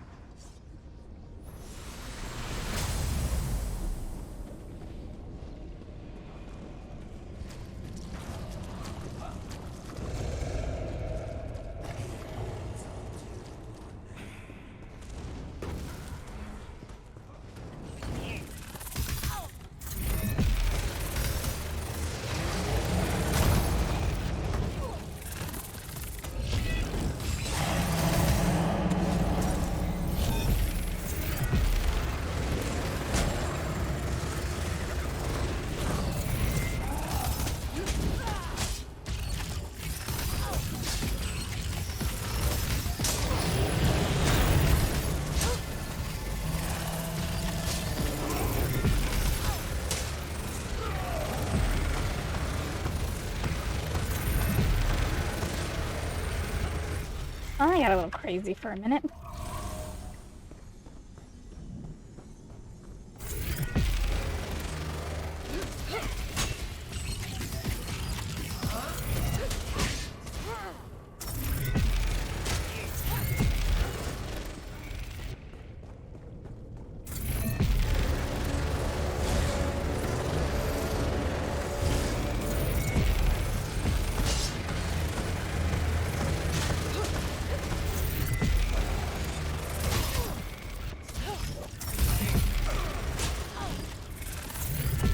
I got a little crazy for a minute.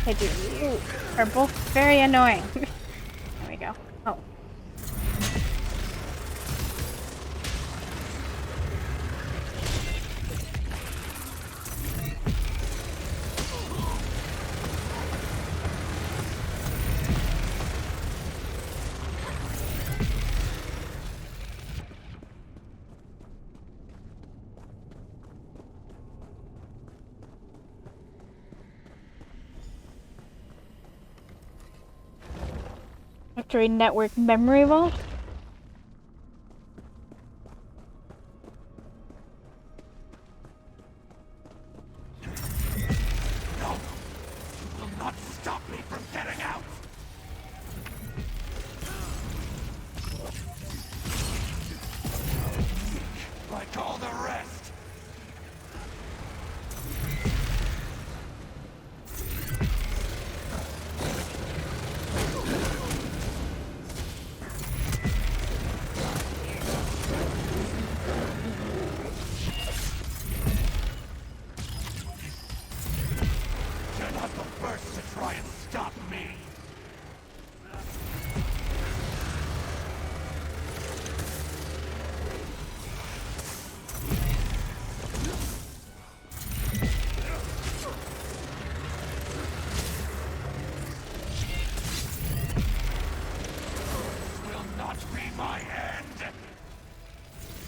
Hey, dude, you are both very annoying. There we go. Oh. Rectory network memory vault? No! You will not stop me from getting out! Like all the rest!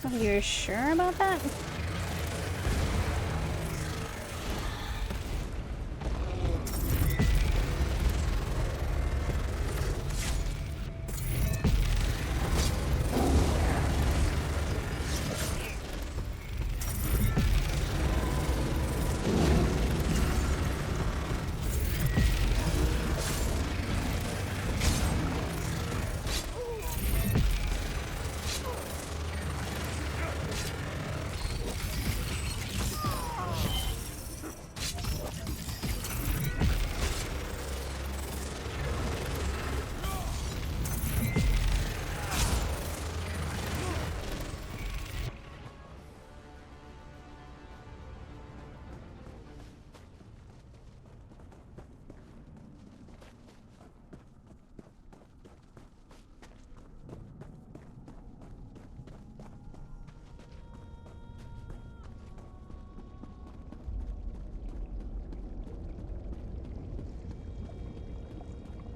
Are you sure about that?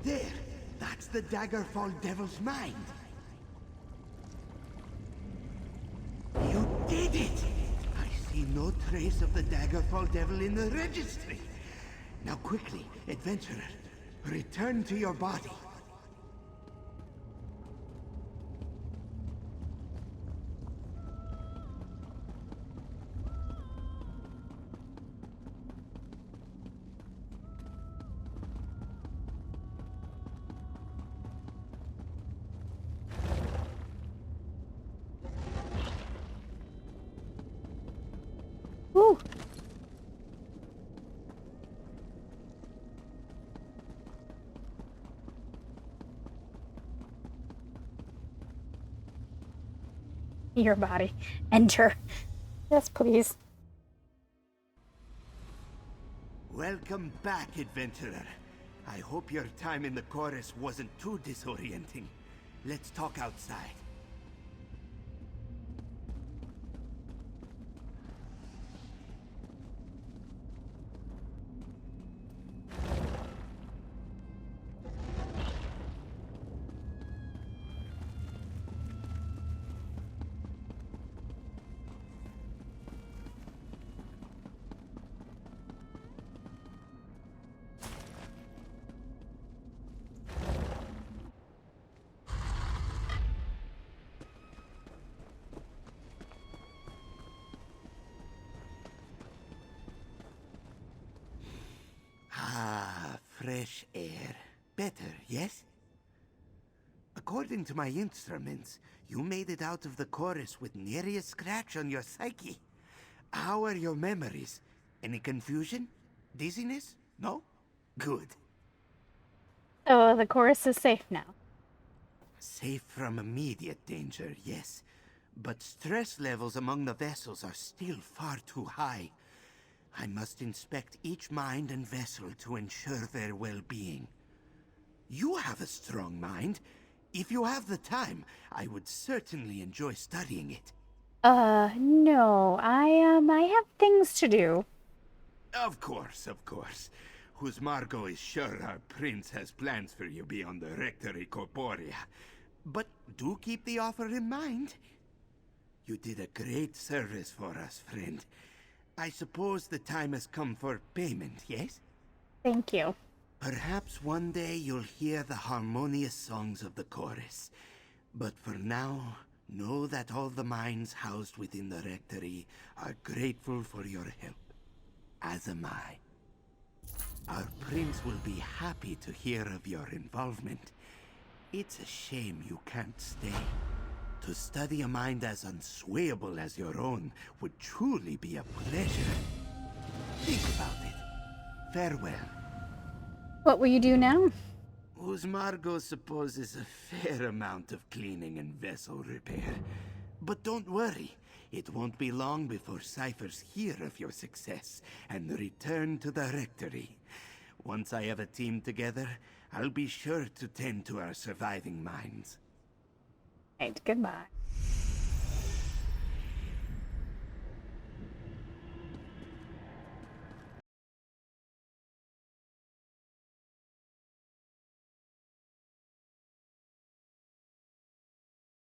There! That's the Daggerfall Devil's mind! You did it! I see no trace of the Daggerfall Devil in the registry! Now quickly, adventurer, return to your body. Your body. Enter. Yes, please. Welcome back, adventurer. I hope your time in the chorus wasn't too disorienting. Let's talk outside. Ah, fresh air. Better, yes? According to my instruments, you made it out of the chorus with nary a scratch on your psyche. How are your memories? Any confusion? Dizziness? No? Good. So the chorus is safe now. Safe from immediate danger, yes. But stress levels among the vessels are still far too high. I must inspect each mind and vessel to ensure their well-being. You have a strong mind. If you have the time, I would certainly enjoy studying it. No. I have things to do. Of course, of course. Whose Margot is sure our prince has plans for you beyond the Rectory Corporea. But do keep the offer in mind. You did a great service for us, friend. I suppose the time has come for payment, yes? Thank you. Perhaps one day you'll hear the harmonious songs of the chorus. But for now, know that all the minds housed within the Rectory are grateful for your help. As am I. Our prince will be happy to hear of your involvement. It's a shame you can't stay. To study a mind as unswayable as your own would truly be a pleasure. Think about it. Farewell. What will you do now? Whose Margot supposes a fair amount of cleaning and vessel repair. But don't worry, it won't be long before ciphers hear of your success and return to the Rectory. Once I have a team together, I'll be sure to tend to our surviving minds. Right, goodbye.